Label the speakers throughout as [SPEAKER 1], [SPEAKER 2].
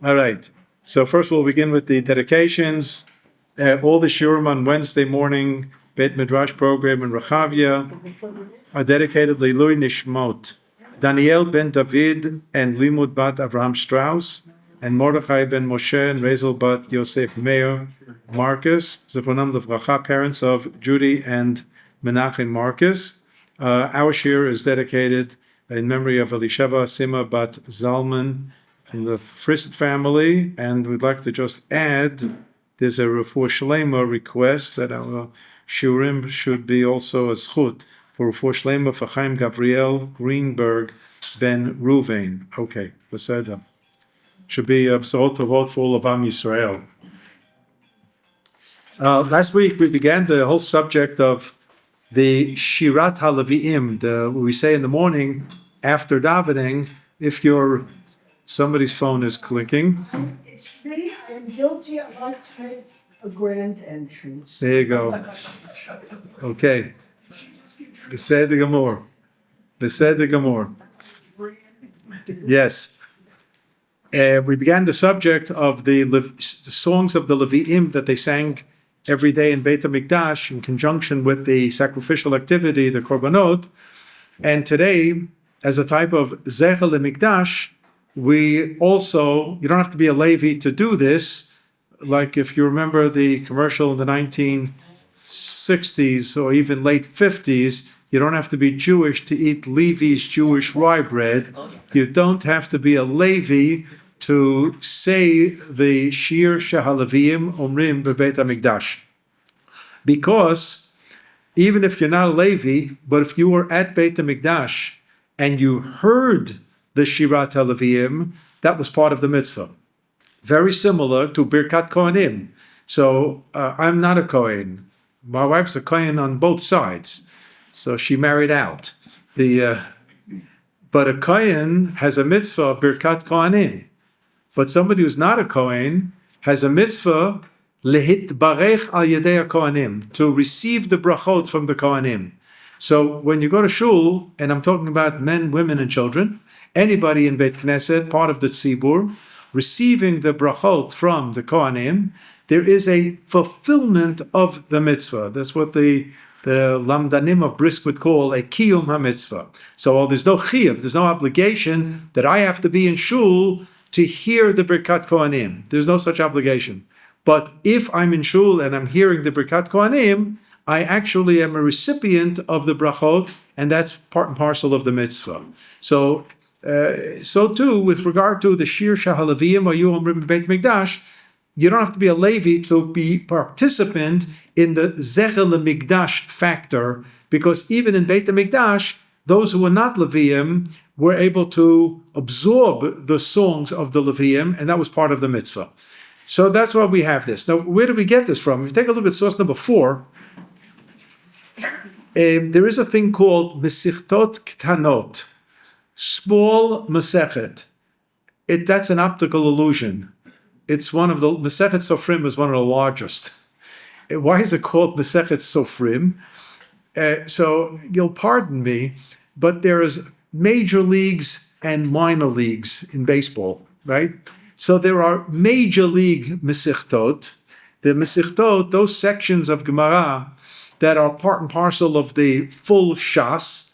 [SPEAKER 1] All right. So first we'll begin with the dedications. All the Shirim on Wednesday morning, Beit Midrash program in Rechavia are dedicated Leilui Nishmot, Daniel ben David and Limud bat Avraham Strauss, and Mordechai ben Moshe and Rezel bat Yosef Meir Marcus, Zevonam Levracha, parents of Judy and Menachem Marcus. Our Shir is dedicated in memory of Elisheva Sima bat Zalman from the Frist family, and we'd like to just add, there's a Refuah Shlema request that our Shurim should be also a zchut for Refuah Shlema for Chaim Gabriel Greenberg ben Ruvain. Okay, beseder. Should be a b'sorot tovot for all of OUisrael. Last week we began the whole subject of the Shirat HaLevi'im. We say in the morning after davening, if somebody's phone is clicking.
[SPEAKER 2] It's me. I'm guilty. I'd like to make a grand entrance.
[SPEAKER 1] There you go. Okay. Beseder Gamor. Beseder Gamor. Yes. We began the subject of the songs of the Levi'im that they sang every day in Beit HaMikdash in conjunction with the sacrificial activity, the Korbanot. And today, as a type of Zecher LeMikdash, we also, you don't have to be a Levi to do this. Like if you remember the commercial in the 1960s or even late 50s, you don't have to be Jewish to eat Levi's Jewish rye bread. You don't have to be a Levi to say the Shir Shehalavim Omrim Bebeit HaMikdash. Because even if you're not a Levi, but if you were at Beit HaMikdash and you heard the Shirat HaLevi'im, that was part of the mitzvah. Very similar to Birkat Kohanim. So I'm not a Kohen. My wife's a Kohen on both sides. So she married out. But a Kohen has a mitzvah of Birkat Kohanim. But somebody who's not a Kohen has a mitzvah lehitbarech al yedei Kohanim, to receive the brachot from the Kohanim. So when you go to shul, and I'm talking about men, women, and children, anybody in Beit Knesset, part of the tzibur, receiving the brachot from the Kohanim, there is a fulfillment of the mitzvah. That's what the Lamdanim of Brisk would call a kiyum ha-mitzvah. So there's no chiyuv, there's no obligation that I have to be in shul to hear the Birkat Kohanim. There's no such obligation. But if I'm in shul and I'm hearing the Birkat Kohanim, I actually am a recipient of the brachot, and that's part and parcel of the mitzvah. So too, with regard to the Shir Shehalavim or Omrim Beit Mikdash, you don't have to be a Levi to be participant in the Zecher LeMikdash factor, because even in Beit HaMikdash, those who were not Leviim were able to absorb the songs of the Leviim, and that was part of the mitzvah. So that's why we have this. Now, where do we get this from? If you take a look at source number 4, there is a thing called Mesichtot Ktanot, small Masechet. That's an optical illusion. It's one of the, Masechet Sofrim is one of the largest. Why is it called Masechet Sofrim? So you'll pardon me, but there is major leagues and minor leagues in baseball, right? So there are major league Mesichtot. The Mesichtot, those sections of Gemara that are part and parcel of the full Shas.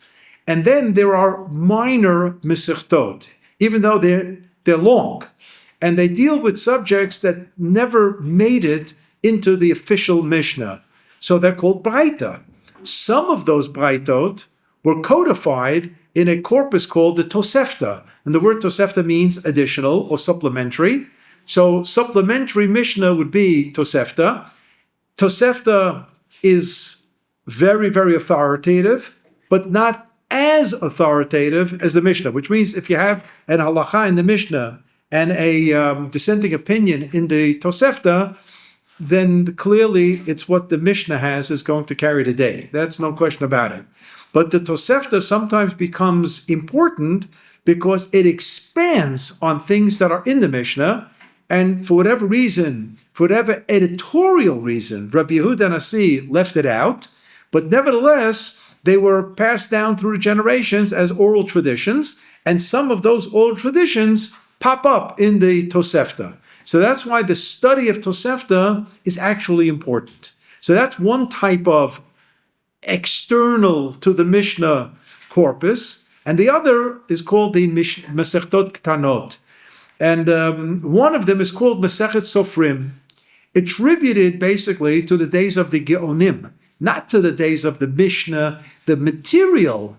[SPEAKER 1] And then there are minor Mesichtot, even though they're long. And they deal with subjects that never made it into the official Mishnah. So they're called Braita. Some of those Braitot were codified in a corpus called the Tosefta. And the word Tosefta means additional or supplementary. So supplementary Mishnah would be Tosefta. Tosefta is very, very authoritative, but not as authoritative as the Mishnah, which means if you have an halacha in the Mishnah and a dissenting opinion in the Tosefta, then clearly it's what the Mishnah has is going to carry the day. That's no question about it. But the Tosefta sometimes becomes important because it expands on things that are in the Mishnah, and for whatever reason, for whatever editorial reason, Rabbi Yehuda Nasi left it out, but nevertheless, they were passed down through generations as oral traditions, and some of those oral traditions pop up in the Tosefta. So that's why the study of Tosefta is actually important. So that's one type of external to the Mishnah corpus, and the other is called the Masechtot Ktanot. And one of them is called Masechet Sofrim, attributed basically to the days of the Geonim, not to the days of the Mishnah. The material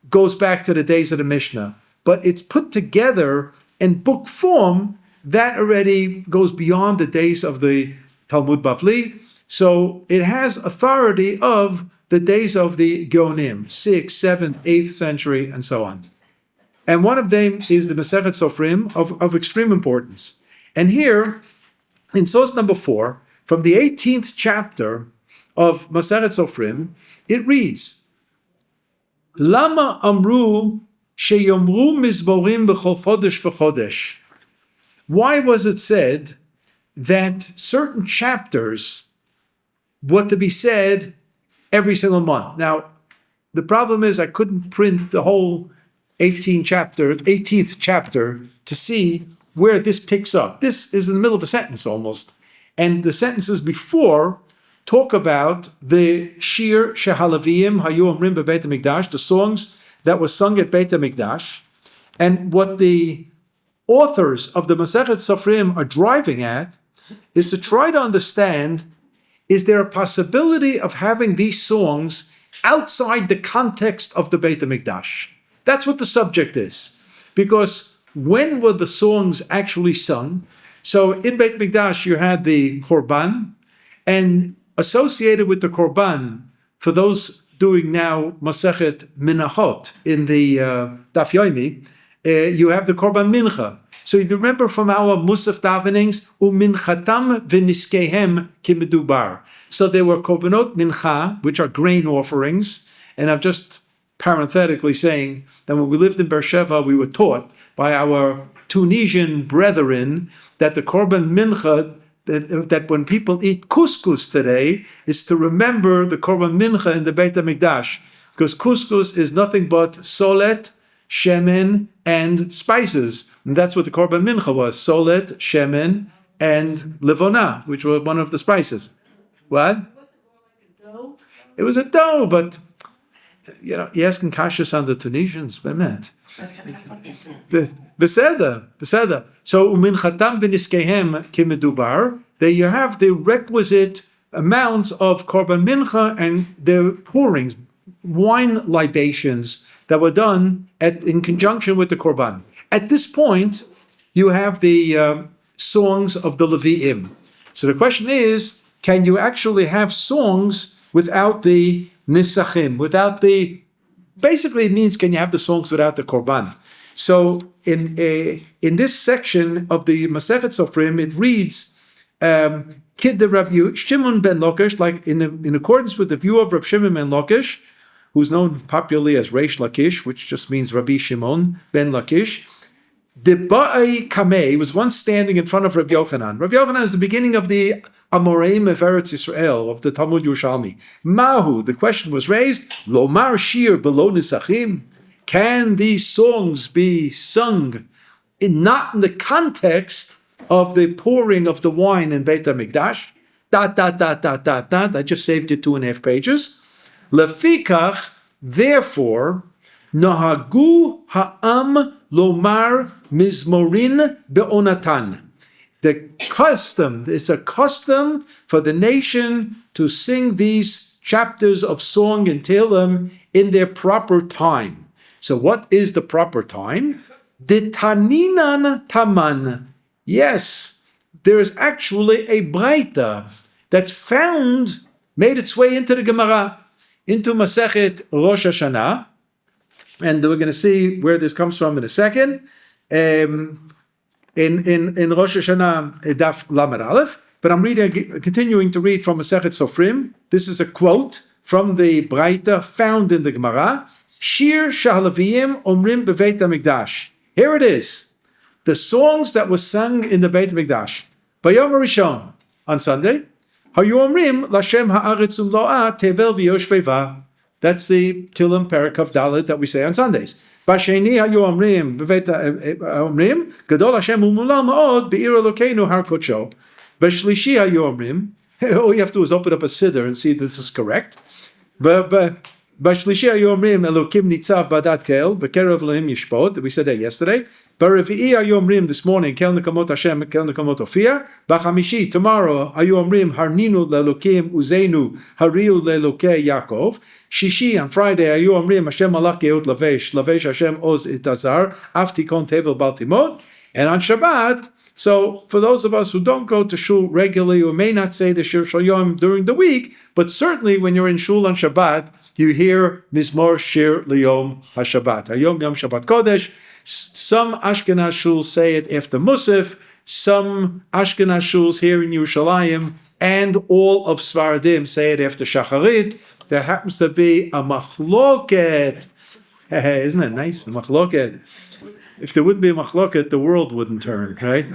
[SPEAKER 1] goes back to the days of the Mishnah, but it's put together in book form that already goes beyond the days of the Talmud Bavli. So it has authority of the days of the Geonim, 6th, 7th, 8th century, and so on. And one of them is the Masechet Sofrim of extreme importance. And here, in source number 4, from the 18th chapter of Masechet Sofrim, it reads, Lama amru sheyomru mizmorim b'chol chodesh v'chodesh. Why was it said that certain chapters were to be said every single month? Now, the problem is I couldn't print the whole 18th chapter to see where this picks up. This is in the middle of a sentence almost. And the sentences before talk about the Shir Shehalavim Hayu Omrim Beit HaMikdash, the songs that were sung at Beit HaMikdash. And what the authors of the Masechet Sofrim are driving at is to try to understand, is there a possibility of having these songs outside the context of the Beit HaMikdash? That's what the subject is. Because when were the songs actually sung? So in Beit HaMikdash you had the Korban, and associated with the Korban, for those doing now Masechet Minachot in the Daf Yomi, you have the Korban Mincha. So you remember from our Musaf davenings, Uminchatam v'niskehem kimedubar. So there were Korbanot Mincha, which are grain offerings, and I'm just parenthetically saying that when we lived in Beersheba, we were taught by our Tunisian brethren that the Korban Mincha, that when people eat couscous today, is to remember the Korban Mincha in the Beit HaMikdash, because couscous is nothing but solet, shemen, and spices. And that's what the Korban Mincha was, solet, shemen, and levona, which were one of the spices. What? It was a dough, but you're asking kashas on the Tunisians, bemet. Beseder. So uminchatam v'niskehem kimedubar. There you have the requisite amounts of korban mincha and the pourings, wine libations that were done in conjunction with the korban. At this point, you have the songs of the Levi'im. So the question is, can you actually have songs without the nisachim, without the... Basically, it means, can you have the songs without the korban? So in this section of the Masechet Sofrim, it reads, Kid the Rabbi Shimon ben Lakish, like in accordance with the view of Rabbi Shimon ben Lakish, who's known popularly as Reish Lakish, which just means Rabbi Shimon ben Lakish. The Ba'i Kamei was once standing in front of Rabbi Yochanan. Rabbi Yochanan is the beginning of the Amoreim of Eretz Yisrael, of the Talmud Yerushalmi. Mahu, the question was raised, Lomar Shir below Nisachim. Can these songs be sung not in the context of the pouring of the wine in Beit HaMikdash? I just saved you 2.5 pages. Lefikach, therefore, Nahagu ha'am lomar mizmorin be'onatan. The custom, it's a custom for the nation to sing these chapters of song and Tehillim in their proper time. So what is the proper time? Ditaninan taman. Yes, there is actually a Braita that's found, made its way into the Gemara, into Masechet Rosh Hashanah, and we're going to see where this comes from in a second. In Rosh Hashanah, Daf Lamed Aleph, but I'm continuing to read from Masechet Sofrim. This is a quote from the Braita found in the Gemara. Shir Shahalavim Omrim Beveit HaMikdash. Here it is. The songs that were sung in the Beit HaMikdash. Bayom Rishon, on Sunday. Hayu Omrim Lashem Haaretz Umloa Tevel V'Yoshveva. That's the Tilim Perek of Dalet that we say on Sundays. Basheni hayu omrim b'veit omrim gadol Hashem umulal ma'od be'ir Elokeinu har kodsho. B'shlishi hayu omrim. All you have to do is open up a siddur and see if this is correct. B'shlishi hayu omrim Elokim nitzav badat kel b'kerev Elohim yishpot. We said that yesterday. B'revi'i hayu omrim this morning kel nekamot Hashem kel nekamot Ofia. B'chamishi tomorrow hayu omrim harninu le'Elokim uzeinu hariu le'Elokei Yaakov. Shishi on Friday hayu omrim Hashem malach geut lavesh Hashem oz itazar aftikon tevel baltimod. And on Shabbat, so for those of us who don't go to shul regularly or may not say the Shir Shel Yom during the week, but certainly when you're in shul on Shabbat, you hear Mizmor Shir Liyom HaShabbat. Hayom Yom Shabbat Kodesh. Some Ashkenaz shuls say it after Musaf. Some Ashkenaz shuls here in Yerushalayim and all of Sfaradim say it after Shacharit. There happens to be a machloket. Isn't that nice? A machloket. If there wouldn't be a machloket, the world wouldn't turn, right?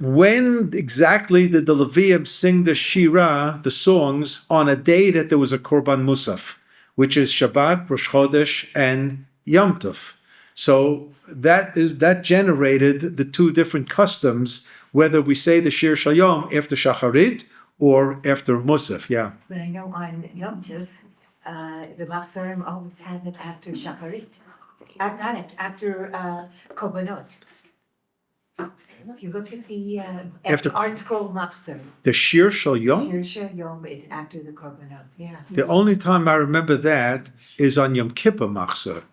[SPEAKER 1] When exactly did the Leviim sing the Shirah, the songs, on a day that there was a Korban Musaf, which is Shabbat, Rosh Chodesh, and Yom Tov? So that generated the two different customs, whether we say the Shir Shel Yom after Shacharit or after Musaf. Yeah.
[SPEAKER 3] But I know on Yom Tov, the Machzorim always have it after Shacharit. After Korbanot. If you look at the
[SPEAKER 1] After-
[SPEAKER 3] Art Scroll Machzor,
[SPEAKER 1] The Shir Shel Yom?
[SPEAKER 3] Shir Shel Yom is after the Korbanot. Yeah.
[SPEAKER 1] The only time I remember that is on Yom Kippur Machzor.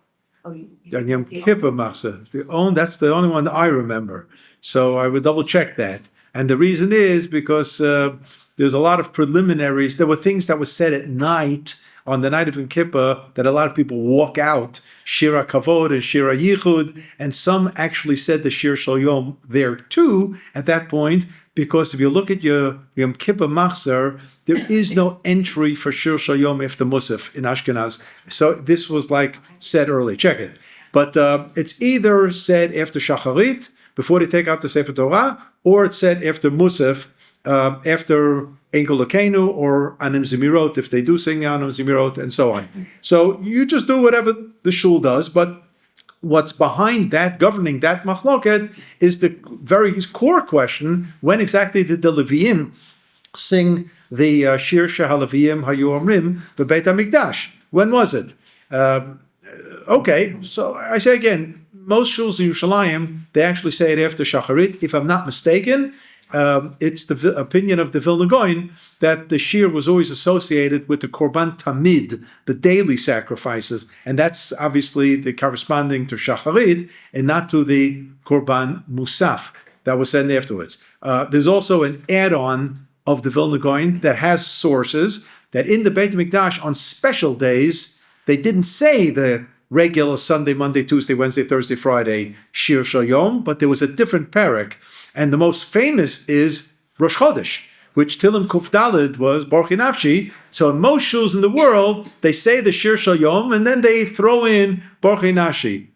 [SPEAKER 3] Oh,
[SPEAKER 1] On Yom Kippur Machzor. That's the only one that I remember. So I would double check that. And the reason is because there's a lot of preliminaries. There were things that were said at night, on the night of Yom Kippur, that a lot of people walk out, Shira Kavod and Shira Yichud, and some actually said the Shir Shel Yom there too at that point, because if you look at your Yom Kippur Machzor, there is no entry for Shir Shel Yom after Musaf in Ashkenaz. So this was like said early. Check it. But it's either said after Shacharit, before they take out the Sefer Torah, or it's said after Musaf, after Enkel Elokeinu or Anim Zemirot, if they do sing Anim Zemirot, and so on. So you just do whatever the shul does, but what's behind that, governing that machloket, is the very core question: when exactly did the Leviim sing the Shir Shehalavim Hayu Omrim B'Beit HaMikdash? When was it? Okay, so I say again, most shuls in Yerushalayim, they actually say it after Shacharit. If I'm not mistaken, it's the opinion of the Vilna Gaon that the Shir was always associated with the Korban Tamid, the daily sacrifices, and that's obviously the corresponding to Shacharit and not to the Korban Musaf that was said afterwards. There's also an add-on of the Vilna Gaon that has sources that in the Beit HaMikdash on special days, they didn't say the regular Sunday, Monday, Tuesday, Wednesday, Thursday, Friday Shir Shel Yom, but there was a different perek. And the most famous is Rosh Chodesh, which Tilim Kuf Daled was Baruch Nafshi. So in most shuls in the world, they say the Shir Shel Yom, and then they throw in Baruch Nafshi.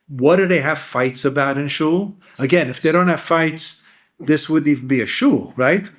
[SPEAKER 1] What do they have fights about in shul? Again, if they don't have fights, this wouldn't even be a shul, right?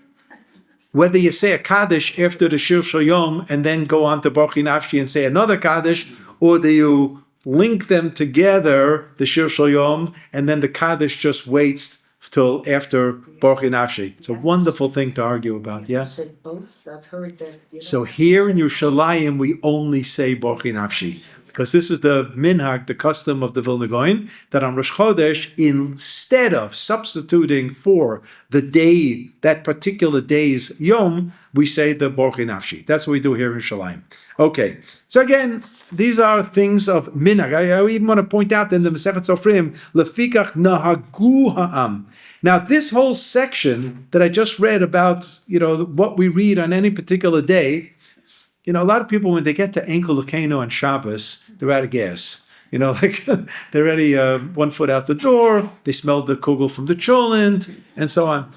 [SPEAKER 1] Whether you say a Kaddish after the Shir Shel Yom and then go on to Baruch Nafshi and say another Kaddish, or do you link them together, the Shir Shel Yom, and then the Kaddish just waits till after Baruch Nafshi? It's a wonderful thing to argue about, yeah?
[SPEAKER 2] Said both. I've heard that.
[SPEAKER 1] So here in Yerushalayim, we only say Baruch Nafshi, because this is the minhag, the custom of the Vilna Gaon, that on Rosh Chodesh, instead of substituting for the day, that particular day's Yom, we say the Baruch Nafshi. That's what we do here in Yerushalayim. Okay, so again, these are things of minhag. I even want to point out in the Masechet Sofrim, lefikach nahagu ha'am. Now, this whole section that I just read about, what we read on any particular day, a lot of people, when they get to Enkel Elokeinu on Shabbos, they're out of gas. Like they're already 1 foot out the door, they smell the kugel from the cholent, and so on.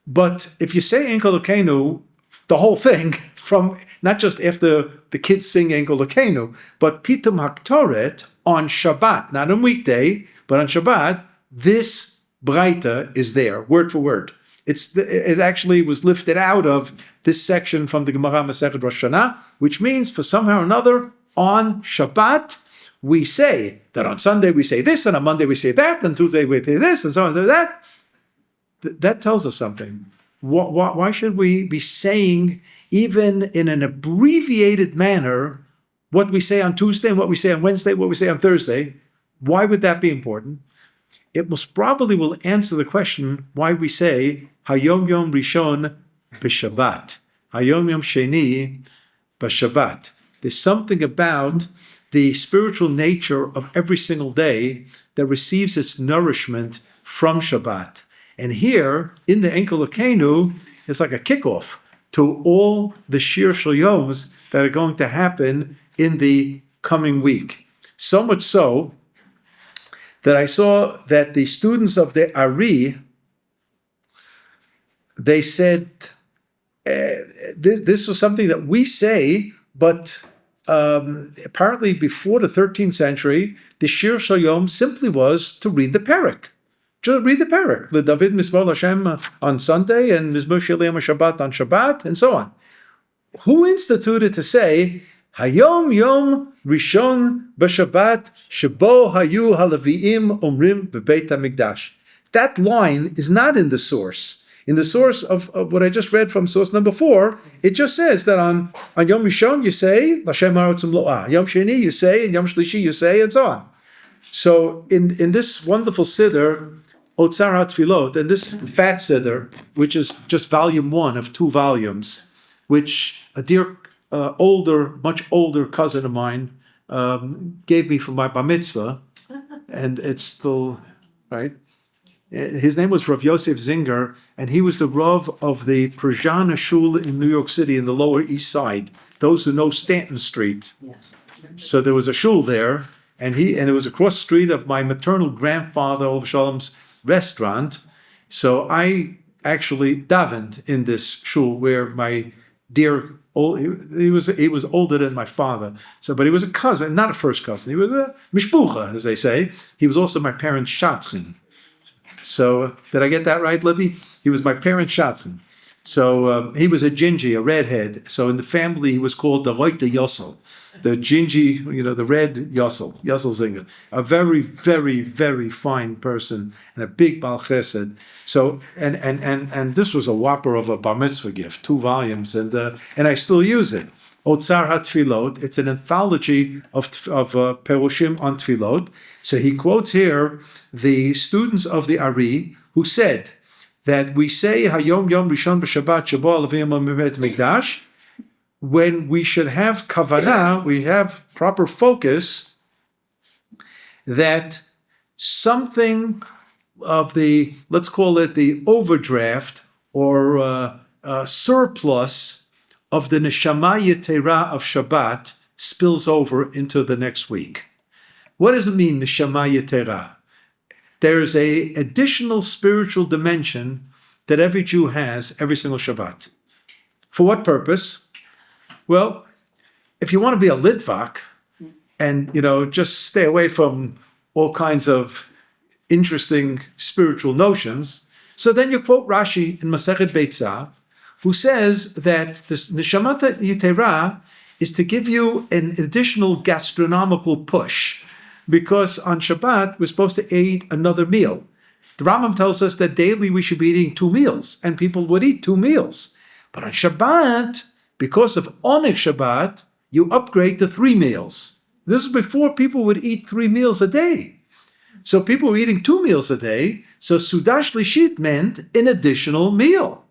[SPEAKER 1] But if you say Enkel Elokeinu, the whole thing, from not just after the kids sing Enkel Elokeinu, but Pitum Haktoret on Shabbat, not on weekday, but on Shabbat, this Breita is there, word for word. It actually was lifted out of this section from the Gemara Masechet Rosh Hashanah, which means for somehow or another on Shabbat we say that on Sunday we say this, and on Monday we say that, and Tuesday we say this, and so on and that. That tells us something. Why should we be saying, even in an abbreviated manner, what we say on Tuesday and what we say on Wednesday, what we say on Thursday? Why would that be important? It most probably will answer the question why we say Hayom Yom Rishon b'Shabbat, Hayom Yom Sheni b'Shabbat. There's something about the spiritual nature of every single day that receives its nourishment from Shabbat. And here, in the Enkel Elokeinu, it's like a kickoff to all the Shir Shel Yoms that are going to happen in the coming week. So much so that I saw that the students of the Ari, they said, this was something that we say, but apparently before the 13th century, the Shir Shel Yom simply was to read the Perek. Just read the Perek. The David Mizmor Hashem on Sunday and Mizmor Shel Yom Shabbat on Shabbat, and so on. Who instituted to say, Hayom Yom Rishon b'Shabbat Shebo Hayu Halaviim Omrim b'Beit HaMikdash. That line is not in the source. In the source of what I just read from source number 4, it just says that on Yom Rishon you say, L'Shem Haaretz Umlo'ah. Yom Sheni you say, and Yom Shlishi you say, and so on. So in this wonderful siddur, TORAH Tfilot, and this fat siddur, which is just volume 1 of 2 volumes, which a dear much older cousin of mine gave me for my bar mitzvah, and it's still, right? His name was Rav Yosef Zinger, and he was the Rav of the Prajana Shul in New York City in the Lower East Side, those who know Stanton Street. So there was a shul there, and it was across the street of my maternal grandfather, Olav Shalom's restaurant. So I actually davened in this shul where my dear he was older than my father. So, but he was a cousin, not a first cousin. He was a mishpucha, as they say. He was also my parents' shatrin. So, did I get that right, Libby? He was my parents' shatrin. So he was a gingy, a redhead. So in the family, he was called the Reuter Yossel, the gingy, the red Yossel Zinger. A very, very, very fine person and a big Baal Chesed. So and this was a whopper of a bar mitzvah gift, 2 volumes, and I still use it. TORAH Tfilot. It's an anthology of Perushim on Tfilot. So he quotes here the students of the Ari who said that we say Hayom Yom Rishon b'Shabbat Shebo Alavim Beit Mikdash. When we should have kavanah, we have proper focus that something of the, let's call it the overdraft or surplus of the neshama yetera of Shabbat spills over into the next week. What does it mean, neshama yetera? There is an additional spiritual dimension that every Jew has every single Shabbat. For what purpose? Well, if you want to be a Litvak and, just stay away from all kinds of interesting spiritual notions, so then you quote Rashi in Masechet Beitzah, who says that this Neshamat Yitera is to give you an additional gastronomical push, because on Shabbat we're supposed to eat another meal. The Rambam tells us that daily we should be eating 2 meals, and people would eat 2 meals. But on Shabbat, because of Oneg Shabbat, you upgrade to 3 meals. This is before people would eat 3 meals a day. So people were eating 2 meals a day, so Sudash Lishit meant an additional meal.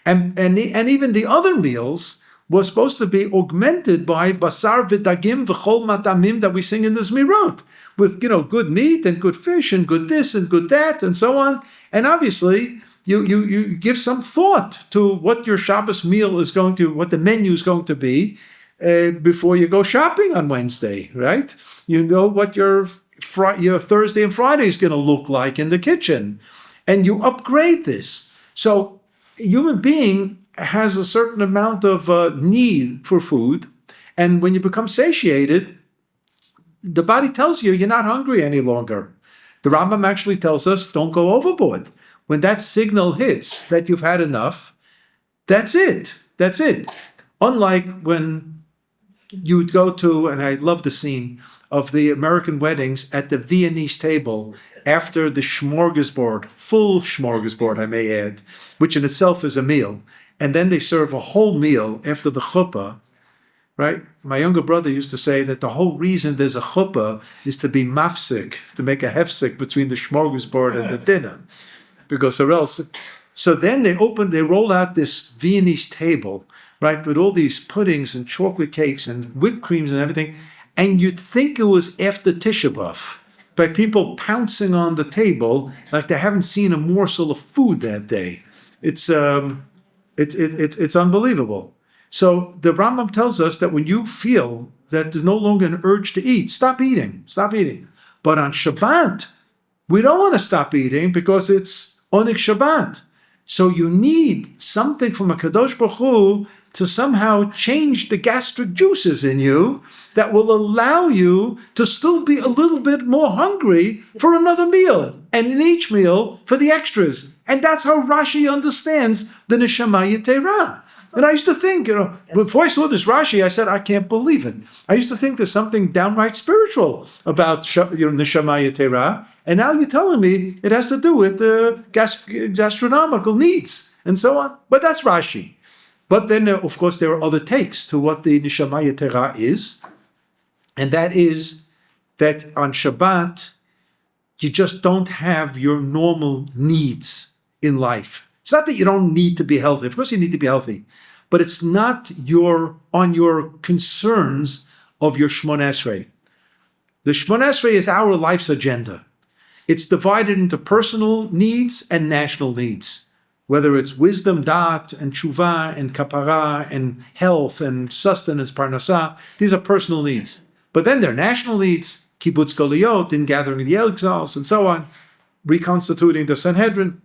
[SPEAKER 1] And even the other meals were supposed to be augmented by basar v'dagim v'chol matamim that we sing in the Zmirot, with good meat and good fish and good this and good that and so on. And obviously, you give some thought to what your Shabbos meal is going to, what the menu is going to be before you go shopping on Wednesday, right? You know what your Thursday and Friday is going to look like in the kitchen, and you upgrade this. So a human being has a certain amount of need for food, and when you become satiated, the body tells you you're not hungry any longer. The Rambam actually tells us don't go overboard. when that signal hits that you've had enough, that's it. That's it. Unlike when you would go to, and I love the scene of the American weddings at the Viennese table after the smorgasbord, full smorgasbord, I may add, which in itself is a meal. And then they serve a whole meal after the chuppah, right? My younger brother used to say that the whole reason there's a chuppah is to be mafsik, to make a hefsik between the smorgasbord and the dinner. Because or else, so then they roll out this Viennese table, right, with all these puddings and chocolate cakes and whipped creams and everything, and you'd think it was after Tisha B'Av, by people pouncing on the table like they haven't seen a morsel of food that day. It's unbelievable. So the Rambam tells us that when you feel that there's no longer an urge to eat, stop eating. But on Shabbat, we don't want to stop eating because it's Onik Shabbat. So you need something from a Kadosh Baruch Hu to somehow change the gastric juices in you that will allow you to still be a little bit more hungry for another meal, and in each meal for the extras. And that's how Rashi understands the Neshama TORAH. And I used to think, before I saw this Rashi, I said, I can't believe it. I used to think there's something downright spiritual about Neshama TORAH, and now you're telling me it has to do with the gastronomical needs and so on. But that's Rashi. But then, of course, there are other takes to what the Neshama TORAH is, and that is that on Shabbat, you just don't have your normal needs in life. It's not that you don't need to be healthy. Of course you need to be healthy. But it's not on your concerns of your Shmona Esrei. The Shmona Esrei is our life's agenda. It's divided into personal needs and national needs. Whether it's wisdom, da'at, and tshuva, and kapara, and health, and sustenance, parnasah, these are personal needs. But then there are national needs, kibbutz goliyot, in gathering the exiles, and so on, reconstituting the Sanhedrin.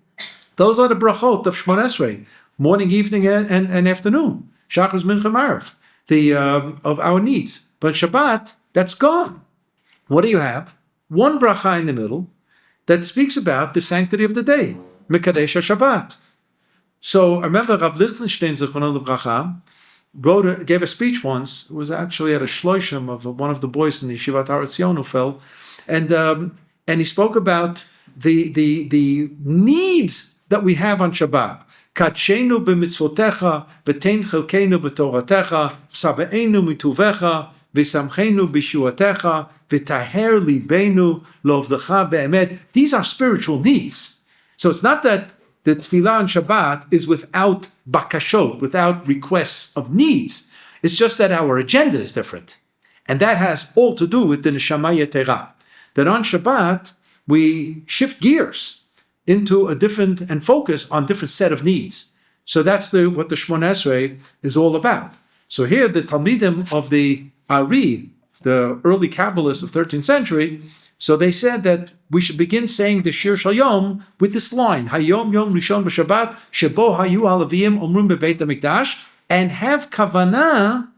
[SPEAKER 1] Those are the brachot of Shmona Esrei, morning, evening, and afternoon. Shachar, mincha, marav, of our needs. But Shabbat, that's gone. What do you have? One bracha in the middle that speaks about the sanctity of the day, Mekadesh HaShabbat. So I remember Rav Lichtenstein, Zichrono Livracha, gave a speech once. It was actually at a shloshim of one of the boys in the Yeshivat Har Etzion who fell, and he spoke about the needs that we have on Shabbat. Katshenu b'mitzvotecha, b'tein chelkeinu b'toratecha, sabeinu mituvecha, v'samchenu b'shuatecha, v'taher libenu lovdecha be'emet. These are spiritual needs. So it's not that the tefillah on Shabbat is without bakashot, without requests of needs. It's just that our agenda is different. And that has all to do with the Neshama TORAH. That on Shabbat, we shift gears into a different, and focus on different set of needs. So that's what the Shmona Esrei is all about. So here, the Talmidim of the Ari, the early Kabbalists of 13th century, so they said that we should begin saying the Shir Shel Yom with this line, Hayom Yom Rishon b'Shabbat, Shebo Hayu Alavim Omrim Bebeit HaMikdash, and have kavanah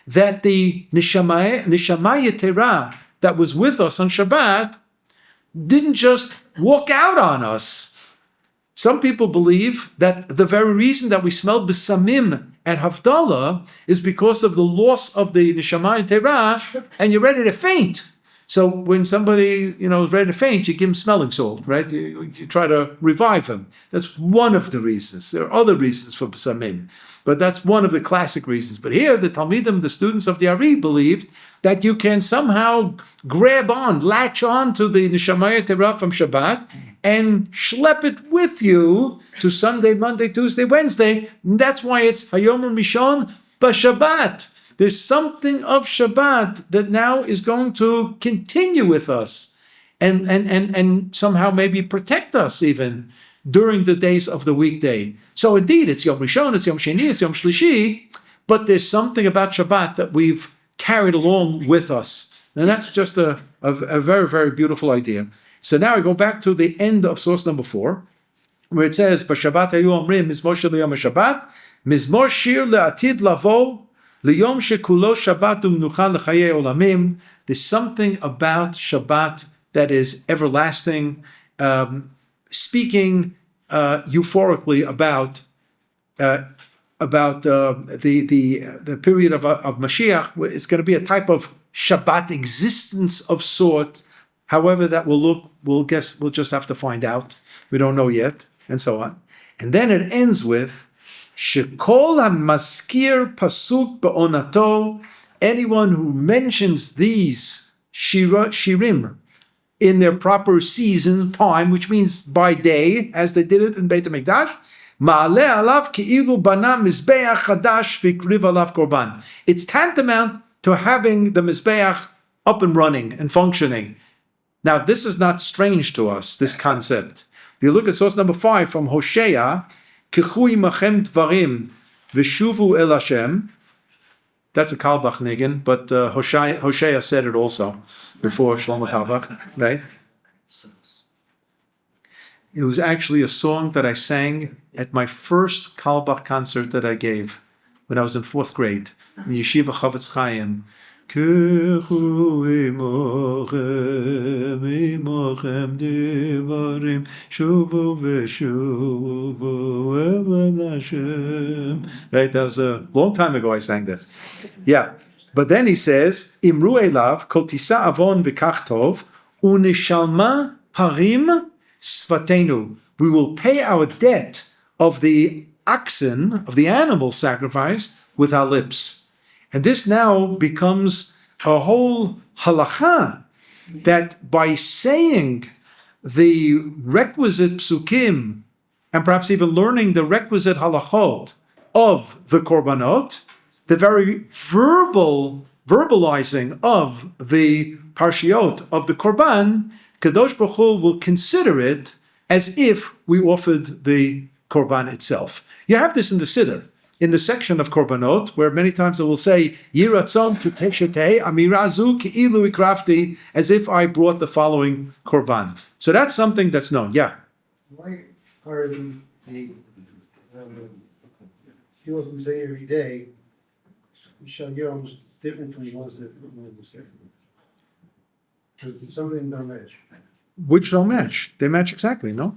[SPEAKER 1] that the Neshama TORAH that was with us on Shabbat didn't just walk out on us. Some people believe that the very reason that we smell besamim at Havdalah is because of the loss of the Neshama TORAH, and you're ready to faint. So when somebody, is ready to faint, you give him smelling salt, right? You try to revive him. That's one of the reasons. There are other reasons for besamim, but that's one of the classic reasons. But here, the Talmidim, the students of the Ari, believed that you can somehow latch on to the Neshama TORAH from Shabbat and schlep it with you to Sunday, Monday, Tuesday, Wednesday. And that's why it's Hayom Rishon b'Shabbat. There's something of Shabbat that now is going to continue with us and somehow maybe protect us even during the days of the weekday. So indeed, it's Yom Rishon, it's Yom Sheni, it's Yom Shlishi, but there's something about Shabbat that we've carried along with us. And that's just a very, very beautiful idea. So now I go back to the end of source number 4, where it says, B'Shabbat hayu omrim, Mizmor shel Yom HaShabbat, Mizmor shir le'atid lavo, L'yom shekulo Shabbat u'menucha l'chayei olamim. There's something about Shabbat that is everlasting, speaking euphorically about the period of Mashiach. It's going to be a type of Shabbat existence of sorts. However that will look, we'll just have to find out. We don't know yet, and so on. And then it ends with Shekol HaMaskir Pasuk Be'onato. Anyone who mentions these shirim in their proper season, time, which means by day, as they did it in Beit HaMikdash, Ma'aleh alav ki'ilu bana mizbeach chadash v'ikriv alav korban. It's tantamount to having the mizbeach up and running and functioning. Now, this is not strange to us, this concept. If you look at source number 5 from Hosea, Kechui machem dvarim v'shuvu el Hashem. That's a Kalbach niggin, but Hosea said it also before Shlomo Kalbach, right? It was actually a song that I sang at my first Kalbach concert that I gave when I was in 4th grade in the Yeshiva Chavetz Chaim. Right, that was a long time ago I sang this. Yeah, but then he says, Imru elav kol tisa avon v'kach tov unishalma parim svatenu. We will pay our debt of the oxen, of the animal sacrifice, with our lips. And this now becomes a whole halacha that by saying the requisite psukim and perhaps even learning the requisite halachot of the korbanot, the very verbalizing of the parshiot of the korban, Kadosh Baruch Hu will consider it as if we offered the korban itself. You have this in the Siddur, in the section of korbanot, where many times it will say, Yiratzon tuteshetei amirazu ki'ilu ikrafti, as if I brought the following korban. So that's something that's known. Yeah?
[SPEAKER 4] Why are the fields we say every day, Shel Yom's different from the ones that we say? Because some of them don't match.
[SPEAKER 1] Which don't match? They match exactly, no?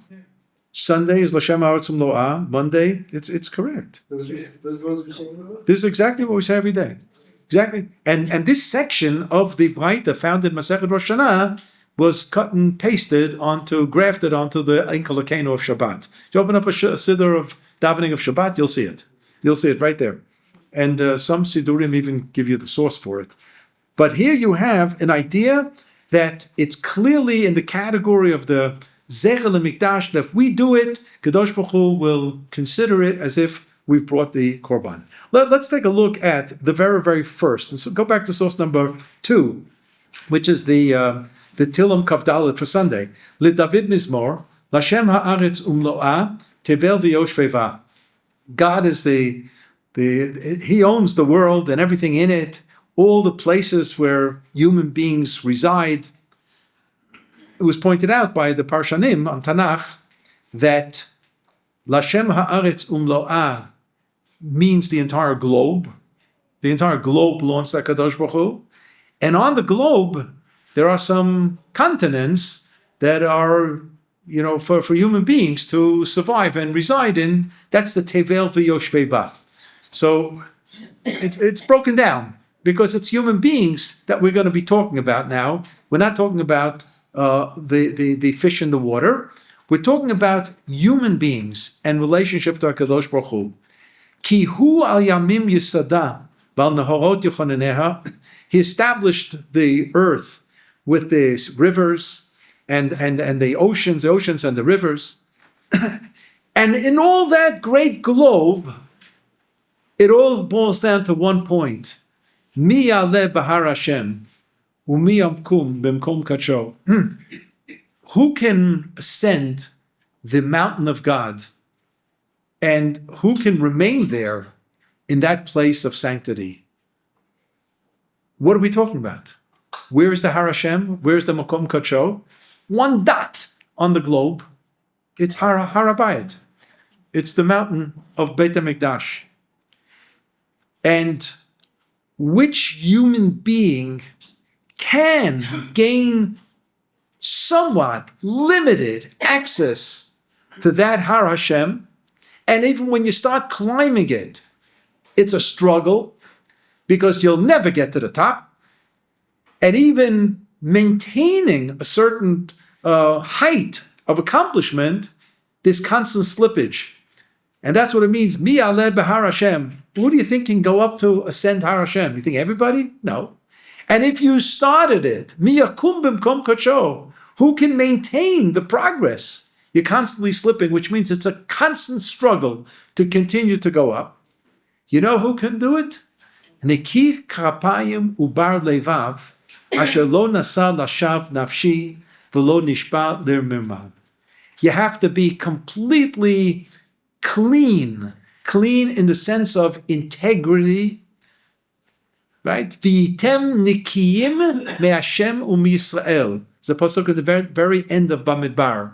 [SPEAKER 1] Sunday is Lashem Haaretzum Lo'ah. Monday, it's correct.
[SPEAKER 4] Those ones we say about?
[SPEAKER 1] This is exactly what we say every day. Exactly. And this section of the Braita found in Masechet Rosh Hashanah was cut and grafted onto the Enkel Elokeinu of Shabbat. You open up a siddur of davening of Shabbat, you'll see it. You'll see it right there. And some siddurim even give you the source for it. But here you have an idea that it's clearly in the category of the Zecher L'Mikdash, that if we do it, Kadosh Baruch Hu will consider it as if we've brought the korban. Let's take a look at the very, very first. And so go back to source number 2, which is the Tilim Kaf Dalet for Sunday. LeDavid Mizmor, Lashem Haaretz Umlo'ah, Tevel V'yoshveva. God is He owns the world and everything in it, all the places where human beings reside. It was pointed out by the Parshanim on Tanakh that Lashem Haaretz Umlo'ah means the entire globe. The entire globe belongs to HaKadosh Baruch Hu. And on the globe, there are some continents that are, for human beings to survive and reside in. That's the Tevel V'yoshvei. So it's broken down because it's human beings that we're going to be talking about now. We're not talking about the fish in the water. We're talking about human beings and relationship to HaKadosh Baruch Hu. Ki hu al yamim yisada bal nahorot yochaneneha. He established the earth with the rivers and the oceans and the rivers. And in all that great globe, it all boils down to one point. Mi yaleh bahar Hashem. Who can ascend the mountain of God, and who can remain there in that place of sanctity? What are we talking about? Where is the Har Hashem? Where is the Makom Kacho? One dot on the globe. It's Har HaBayit. It's the mountain of Beit HaMikdash. And which human being can gain somewhat limited access to that Har Hashem. And even when you start climbing it, it's a struggle because you'll never get to the top. And even maintaining a certain height of accomplishment, there's constant slippage. And that's what it means, Mi aleh b'Har Hashem. Who do you think can go up to ascend Har Hashem? You think everybody? No. And if you started it, Mi yakum b'mkom kodsho, who can maintain the progress? You're constantly slipping, which means it's a constant struggle to continue to go up. You know who can do it? Neki krapayim ubar levav, asher lo nasa lashav nafshi, v'lo nishba l'mirma. You have to be completely clean in the sense of integrity, right? V'item nikiyim me'Hashem u'miYisrael. It's a pasuk at the very end of Bamidbar.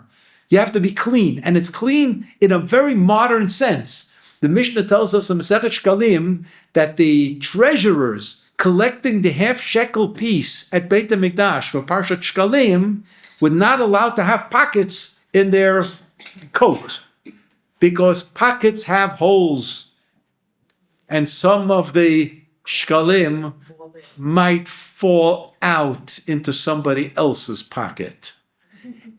[SPEAKER 1] You have to be clean, and it's clean in a very modern sense. The Mishnah tells us in Masechet Shkalim that the treasurers collecting the half shekel piece at Beit HaMikdash for Parshat Shkalim were not allowed to have pockets in their coat because pockets have holes, and some of the Shkalim might fall out into somebody else's pocket.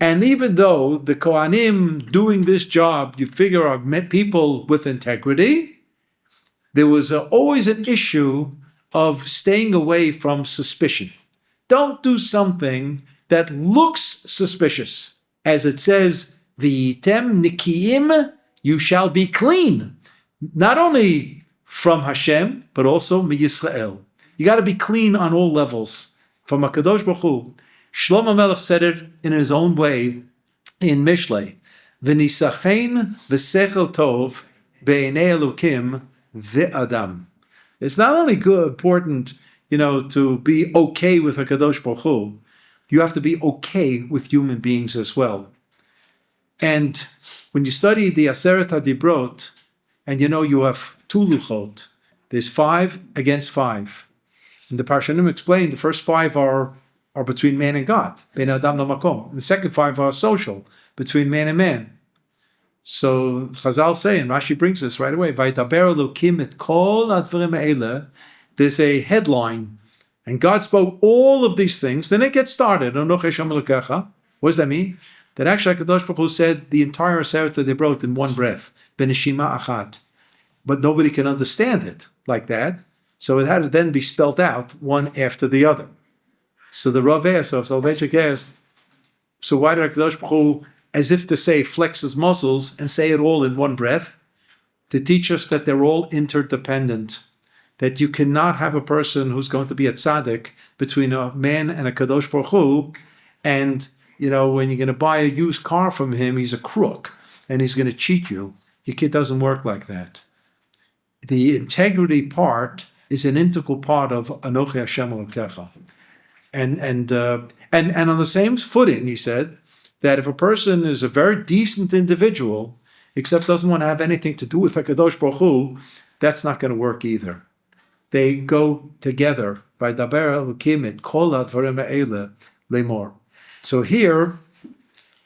[SPEAKER 1] And even though the Kohanim doing this job, you figure are people with integrity, there was always an issue of staying away from suspicion. Don't do something that looks suspicious. As it says, V'item nikiyim, you shall be clean. Not only from Hashem, but also miYisrael. You got to be clean on all levels. From HaKadosh Baruch Hu. Shlomo Melech said it in his own way in Mishlei. V'nisachein v'sechel tov be'enei Elokim ve'adam. It's not only important, to be okay with HaKadosh Baruch Hu, you have to be okay with human beings as well. And when you study the Aseret HaDibrot, and you have 2 luchot, there's 5 against 5. And the Parshanim explain the first 5 are between man and God, ben adam lamakom. The second 5 are social, between man and man. So Chazal say, and Rashi brings this right away, Vaydaber Elokim et kol advarim ha'eleh. There's a headline, and God spoke all of these things. Then it gets started. What does that mean? That actually HaKadosh Baruch Hu said the entire Aseret HaDibrot in one breath, beneshima achat. But nobody can understand it like that. So it had to then be spelled out one after the other. So the Rav asked, so why did HaKadosh Baruch Hu, as if to say, flex his muscles and say it all in one breath? To teach us that they're all interdependent. That you cannot have a person who's going to be a tzaddik between a man and a Kadosh Baruch Hu, and, when you're going to buy a used car from him, he's a crook, and he's going to cheat you. It doesn't work like that. The integrity part is an integral part of Anochi Hashem Elokecha. And on the same footing, he said, that if a person is a very decent individual, except doesn't want to have anything to do with HaKadosh Baruch Hu, that's not going to work either. They go together. By daber Elokim et kol advarim ha'eleh lemor. So here,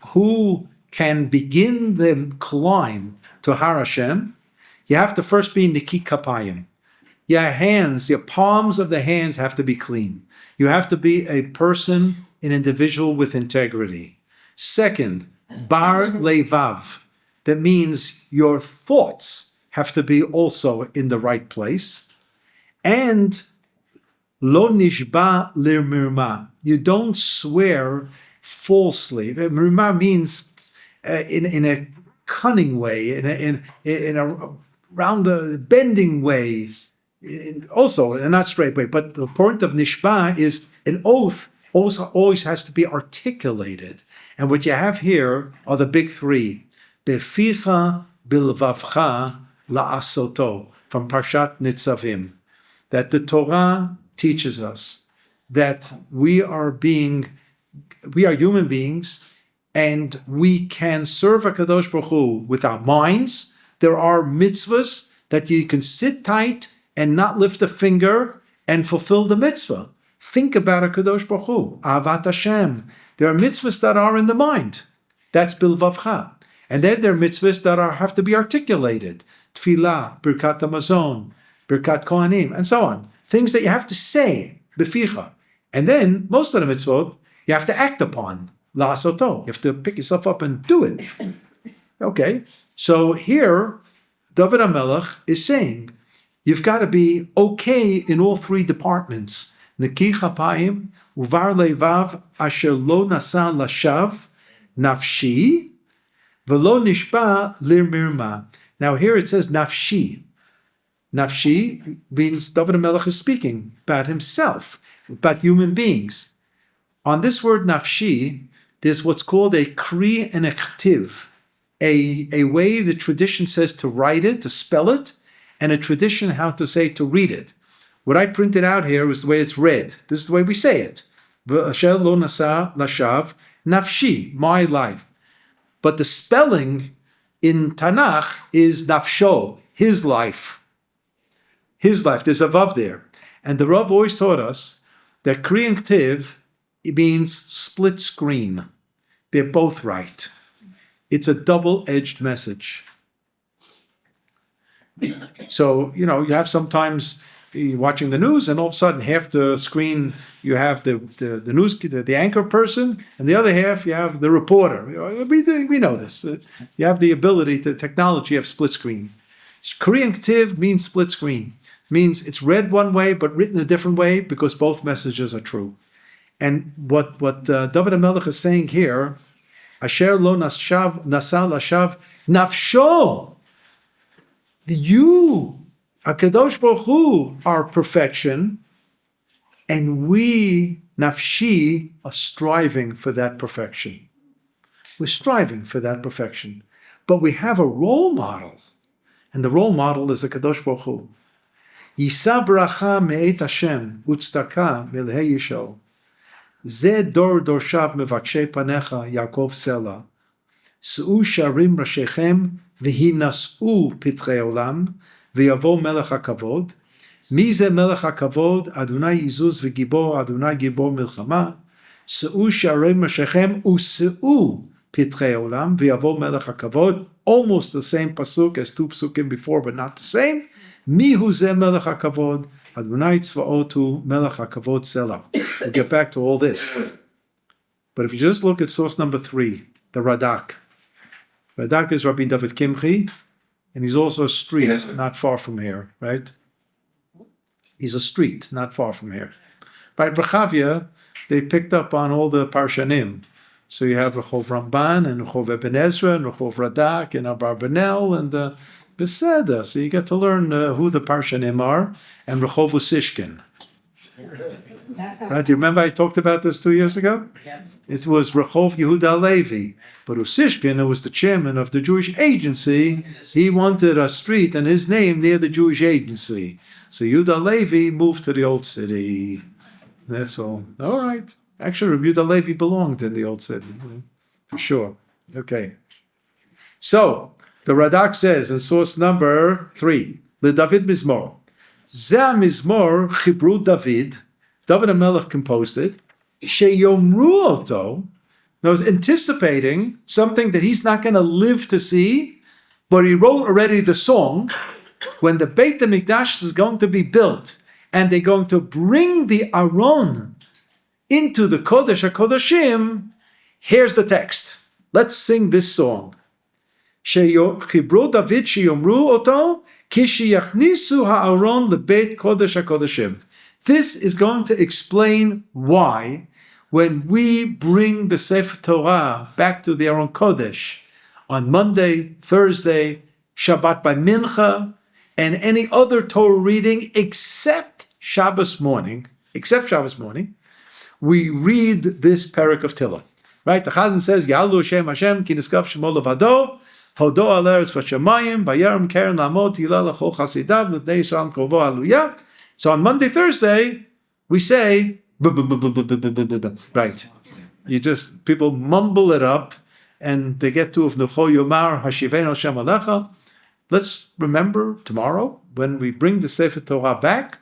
[SPEAKER 1] who can begin the climb to Har Hashem? You have to first be Niki Kapayim. Your palms of the hands have to be clean. You have to be a person, an individual with integrity. Second, Bar Levav. That means your thoughts have to be also in the right place. And Lo Nishba L'Mirma. You don't swear falsely. Mirma means in a cunning way, in a round a bending way. Also, in a not straight way, but the point of nishba is an oath always has to be articulated. And what you have here are the big 3. Beficha bilvavcha la'asoto, from Parshat Nitzavim. That the Torah teaches us that we are human beings, and we can serve HaKadosh Baruch Hu with our minds. There are mitzvahs that you can sit tight and not lift a finger and fulfill the mitzvah. Think about HaKadosh Baruch Hu, Ahavat Hashem. There are mitzvahs that are in the mind. That's bilvavcha. And then there are mitzvahs that have to be articulated. Tfilah, Birkat Hamazon, Birkat Kohanim, and so on. Things that you have to say, beficha. And then, most of the mitzvot, you have to act upon. La'asoto. You have to pick yourself up and do it. Okay, so here, David HaMelech is saying, you've got to be okay in all three departments. Neki chapayim, uvar levav, asher lo nasa lashav, nafshi, velo nishba lir mirma. Now here it says nafshi. Nafshi means David HaMelech is speaking about himself, about human beings. On this word nafshi, there's what's called a kri and a ktiv, a way the tradition says to write it, to spell it, and a tradition how to say to read it. What I printed out here is the way it's read. This is the way we say it. Shel lo nasa lashav, nafshi, my life. But the spelling in Tanakh is nafsho, his life. His life. There's a vav there. And the Rav always taught us that kri and ktiv, it means split screen. They're both right. It's a double-edged message. So, you have sometimes you're watching the news and all of a sudden half the screen you have the news, the anchor person, and the other half you have the reporter. We know this. You have the ability to technology of split screen. Korean Ktiv means split screen. Means it's read one way but written a different way because both messages are true. And what David HaMelech is saying here, Asher lo nasa lashav nafsho. You, HaKadosh Baruch Hu, are perfection, and we, nafshi, are striving for that perfection. We're striving for that perfection. But we have a role model, and the role model is HaKadosh Baruch Hu. Yisa bracha me'et Hashem, utztaka milhei Yisho. Ze dor dorshav mevakshe panecha, Yaakov Sela. S'u sharim rashechem, v'hinas'u pitrei olam, v'yavo melech hakavod. Mi ze melech hakavod, Adonai Izuz v'gibor, Adonai gibor milchama. S'u sharim rashechem, u's'u pitrei olam, v'yavo melech hakavod. Almost the same pasuk as two pasukim before, but not the same. Mi hu ze melech hakavod, Adonai tzvaotu melech hakavod Sela. We'll get back to all this. But if you just look at source number 3, the Radak. Radak is Rabbi David Kimchi, and he's also a street not far from here, right? He's a street not far from here. Right, Rechavia, they picked up on all the Parshanim. So you have Rechov Ramban, and Rechov Eben Ezra, and Rechov Radak, and Abarbanel, and Beseda. So you get to learn who the Parshanim are, and Rechov Usishkin. Right? Do you remember I talked about this 2 years ago?
[SPEAKER 2] Yeah.
[SPEAKER 1] It was Rechov Yehuda Levi. But Usishkin, who was the chairman of the Jewish Agency, he wanted a street and his name near the Jewish Agency. So Yehuda Levi moved to the old city. That's all. All right. Actually, Yehuda Levi belonged in the old city. For sure. Okay. So, the Radak says in source number 3, Le David Mizmor. Zeh Mizmor Chibru David. David HaMelech composed it. Sheyomru oto. I was anticipating something that he's not going to live to see, but he wrote already the song. When the Beit HaMikdash is going to be built, and they're going to bring the Aron into the Kodesh HaKodeshim, here's the text. Let's sing this song. Chibro David sheyomru oto, kishiyachnisu ha'aron lebeit Kodesh HaKodeshim. This is going to explain why, when we bring the Sefer Torah back to the Aron Kodesh on Monday, Thursday, Shabbat by Mincha, and any other Torah reading except Shabbos morning, we read this parak of Tehillah. Right? The Chazan says, Ya'alu Hashem ki niskaf shemo levado, hodo al eretz v'shamayim, bayarim keren la'amod Tehillah l'chol chasidav, l'bnei Yisrael kovo hallelujah. So on Monday, Thursday, we say, right. People mumble it up, and they get to V'nucho Yomar Hashivenu Hashem Alecha. Let's remember tomorrow, when we bring the Sefer Torah back,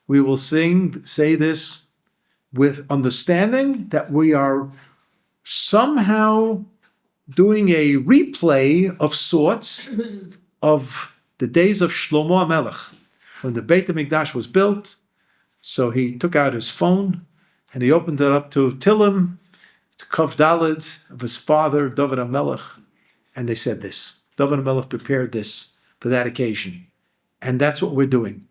[SPEAKER 1] we will say this with understanding that we are somehow doing a replay of sorts of the days of Shlomo HaMelech, when the Beit HaMikdash was built. So he took out his phone and he opened it up to Tillim, to Kav Daled of his father, David HaMelech, and they said this. David HaMelech prepared this for that occasion. And that's what we're doing.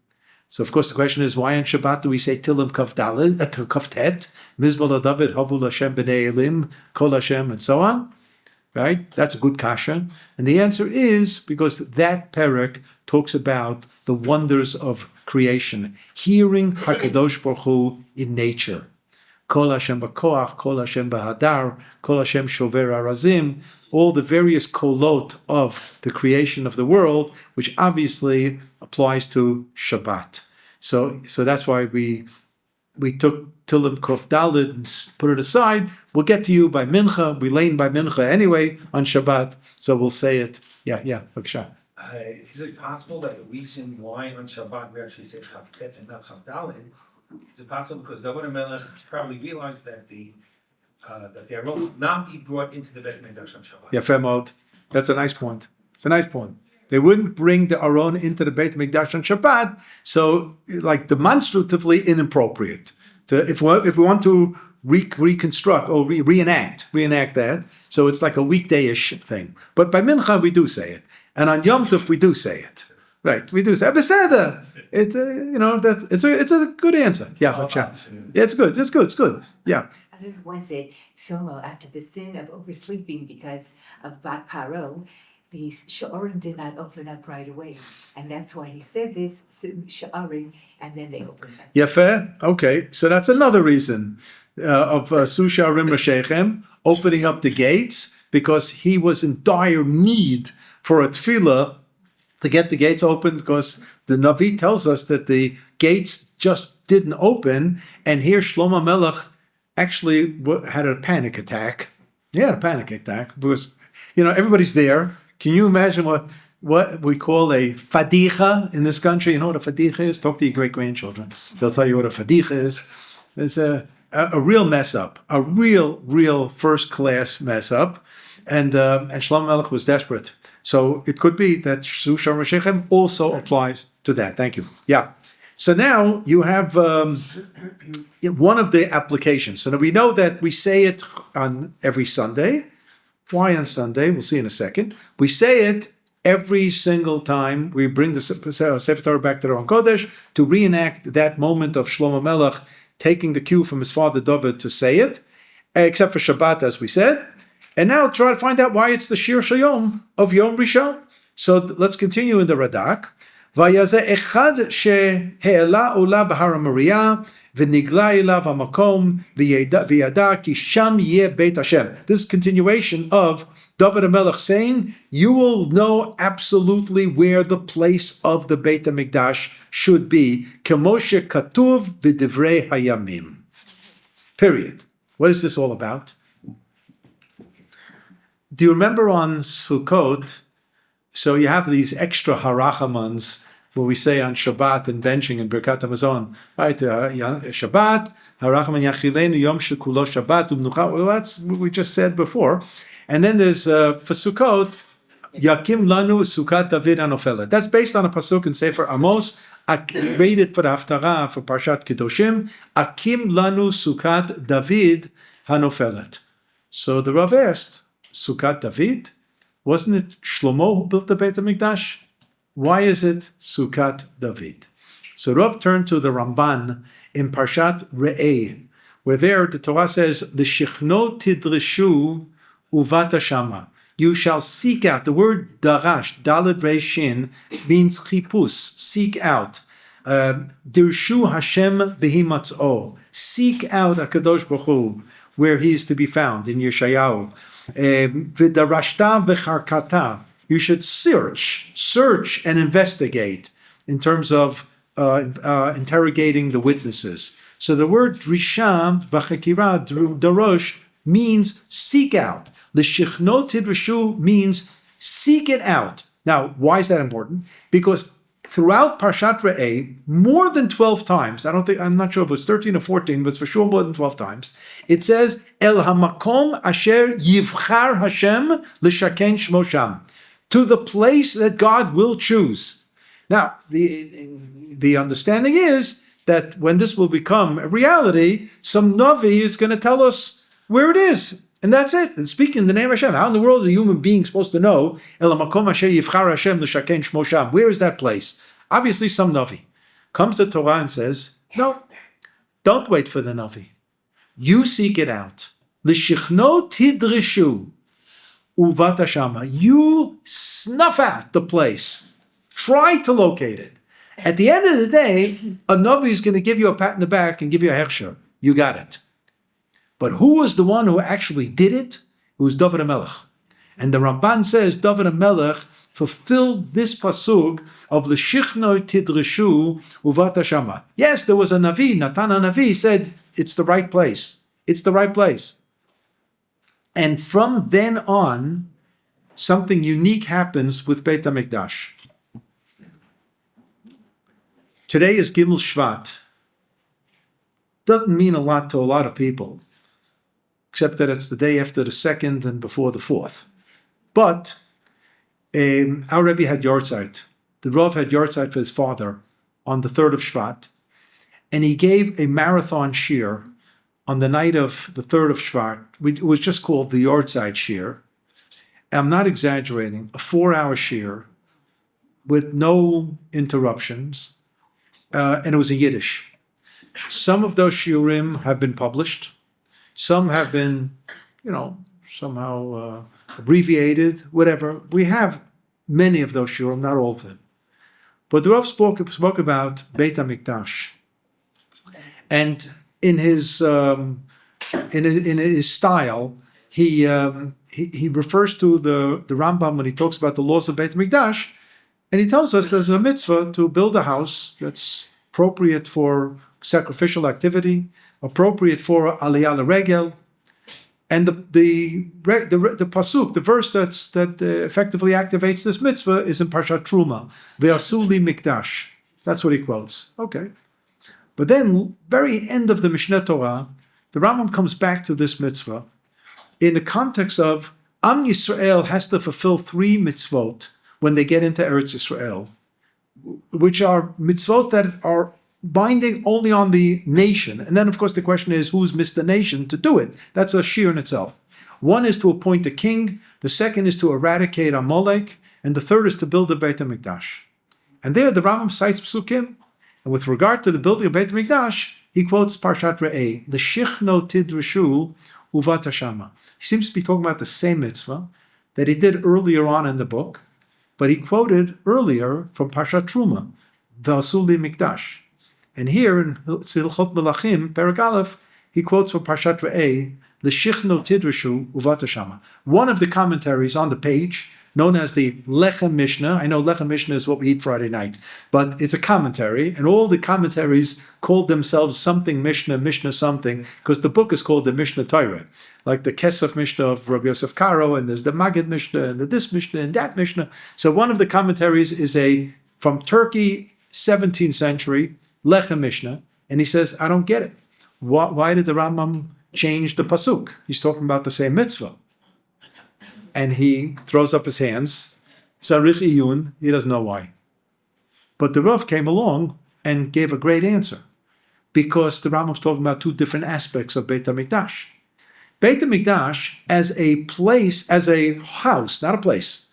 [SPEAKER 1] So, of course, the question is, why on Shabbat do we say Tillim Kav Daled, Kav Tet, Mizmor David, Havul Hashem B'nei Elim, Kol Hashem, and so on? Right? That's a good kasha. And the answer is because that perek talks about the wonders of creation, hearing HaKadosh Baruch Hu in nature. Kol Hashem b'koach, Kol Hashem b'hadar, Kol Hashem shover arazim, all the various kolot of the creation of the world, which obviously applies to Shabbat. So that's why we took Tillim Kof Daled and put it aside. We'll get to you by Mincha. We lane by Mincha anyway on Shabbat, so we'll say it. Yeah, Baksha.
[SPEAKER 5] Is it possible that the reason why on Shabbat we actually say Chav Tet and not Chav Daled, is it possible because David HaMelech probably realized that that they will not be brought into the Beit HaMikdash on Shabbat?
[SPEAKER 1] Yeah, fair mode. That's a nice point. It's a nice point. They wouldn't bring the Aron into the Beit HaMikdash on Shabbat, so like demonstratively inappropriate. If we want to reconstruct or reenact that, so it's like a weekday-ish thing. But by Mincha we do say it, and on Yom Tov we do say it. Right, we do say Beseder. It's a good answer. Yeah, it's good. It's good. Yeah.
[SPEAKER 3] I heard one say, Shlomo, after the sin of oversleeping because of Bat Paro, the Sha'arim did not open up right away. And that's why he said this, Sha'arim, and then they opened up.
[SPEAKER 1] Yeah, fair. Okay, so that's another reason of Su Sha'arim Rashechem, opening up the gates, because he was in dire need for a tefillah to get the gates open, because the Navi tells us that the gates just didn't open, and here Shlomo Melech actually had a panic attack. He had a panic attack because, everybody's there. Can you imagine what we call a fadicha in this country? You know what a fadicha is? Talk to your great-grandchildren. They'll tell you what a fadicha is. It's a real mess up, a real first-class mess up. And Shlomo Melech was desperate. So it could be that Su Sha'arim Rashechem also applies to that. Thank you. Yeah. So now you have one of the applications. So now we know that we say it on every Sunday. Why on Sunday? We'll see in a second. We say it every single time we bring the Sefer Torah back to the Aron Kodesh to reenact that moment of Shlomo Melech taking the cue from his father David to say it, except for Shabbat, as we said. And now try to find out why it's the Shir Shayom of Yom Rishon. So let's continue in the Radak. Vayazeh echad she'he'ela ola b'har HaMoriah v'nigla elav hamakom v'yada ki sham yeh Beit Hashem. This is continuation of David HaMelech saying, you will know absolutely where the place of the Beit HaMikdash should be. Kemo she'katuv b'divrei hayamim. Period. What is this all about? Do you remember on Sukkot? So you have these extra harachamans where we say on Shabbat and benching and Birkat Hamazon, right? Shabbat, harachaman yachilenu yom shekulo Shabbat umnucha. Well, that's what we just said before. And then there's for Sukkot, Yakim lanu Sukkot David hanofela. That's based on a pasuk in Sefer Amos. Read it for Haftarah for Parshat Kedoshim. Akim lanu Sukkot David hanofelet. So the Rav asked, Sukkot David? Wasn't it Shlomo who built the Beit HaMikdash? Why is it Sukkot David? So Rav turned to the Ramban in Parshat Re'eh, where there the Torah says, "L'shichno tidreshu uvata shama." You shall seek out. The word darash, daled reishin, means chipus, seek out. Dirshu Hashem behimatz'o. Seek out HaKadosh Baruch Hu, where he is to be found, in Yeshayahu. V'darashta v'charkata. You should search and investigate in terms of interrogating the witnesses. So the word drisha v'chakira, darosh, means seek out. L'shichno tidreshu means seek it out. Now, why is that important? Because throughout Parshat Re'eh, more than 12 times, I'm not sure if it was 13 or 14, but it's for sure more than 12 times, it says, El hamakom asher yivchar Hashem l'shaken shmo sham, to the place that God will choose. Now, the understanding is that when this will become a reality, some Navi is going to tell us where it is. And that's it. And speaking in the name of Hashem, how in the world is a human being supposed to know? El hamakom asher yivchar Hashem l'shaken shmo sham. Where is that place? Obviously, some Navi comes to Torah and says, no, don't wait for the Navi. You seek it out. L'shichno tidrishu uvata shama. You snuff out the place. Try to locate it. At the end of the day, a Navi is going to give you a pat in the back and give you a hechsher. You got it. But who was the one who actually did it? It was David HaMelech. And the Ramban says David HaMelech fulfilled this pasuk of l'shichno tidrishu uvata shama. Yes, there was a Navi, Natan HaNavi said, it's the right place. It's the right place. And from then on, something unique happens with Beit HaMikdash. Today is Gimel Shvat. Doesn't mean a lot to a lot of people, except that it's the day after the second and before the fourth. But our Rabbi had Yortzeit. The Rav had Yortzeit for his father on the 3rd of Shvat, and he gave a marathon Shir on the night of the 3rd of Shvat. It was just called the Yortzeit Shir. I'm not exaggerating, a 4-hour Shir with no interruptions, and it was in Yiddish. Some of those shiurim have been published. Some have been, somehow abbreviated, whatever. We have many of those shiurim, not all of them. But the Rav spoke about Beit HaMikdash. And in his style, he refers to the Rambam when he talks about the laws of Beit HaMikdash, and he tells us there's a mitzvah to build a house that's appropriate for sacrificial activity, appropriate for aliyah l'regel, and the pasuk, the verse that effectively activates this mitzvah is in Parshat Truma, ve'asu li mikdash. That's what he quotes. Okay, but then very end of the Mishneh Torah, the Rambam comes back to this mitzvah in the context of OUisrael has to fulfill 3 mitzvot when they get into Eretz Yisrael, which are mitzvot that are binding only on the nation. And then, of course, the question is, who's missed the nation to do it? That's a shir in itself. One is to appoint a king, the second is to eradicate Amalek, and the third is to build the Beit HaMikdash. And there, the Rambam cites psukim, and with regard to the building of Beit HaMikdash, he quotes Parshat Re'eh, the Shichno Tidrishu Uvat Hashama. He seems to be talking about the same mitzvah that he did earlier on in the book, but he quoted earlier from Parshat Truma, Ve'asu li Mikdash. And here in Hilchot Melachim, Perek Aleph, he quotes from Parshat Re'eh, L'shichno tidrishu uvat hashama. One of the commentaries on the page, known as the Lechem Mishnah. I know Lechem Mishnah is what we eat Friday night, but it's a commentary, and all the commentaries called themselves something Mishnah, Mishnah something, because the book is called the Mishnah Torah, like the Kesef Mishnah of Rabbi Yosef Karo, and there's the Maggid Mishnah, and the this Mishnah, and that Mishnah. So one of the commentaries is from Turkey, 17th century, Lechem Mishnah, and he says, I don't get it. Why did the Rambam change the pasuk? He's talking about the same mitzvah. And he throws up his hands. Tzarich iyun, he doesn't know why. But the Rav came along and gave a great answer, because the Rambam's talking about 2 different aspects of Beit HaMikdash. Beit HaMikdash as a place, as a house, not a place,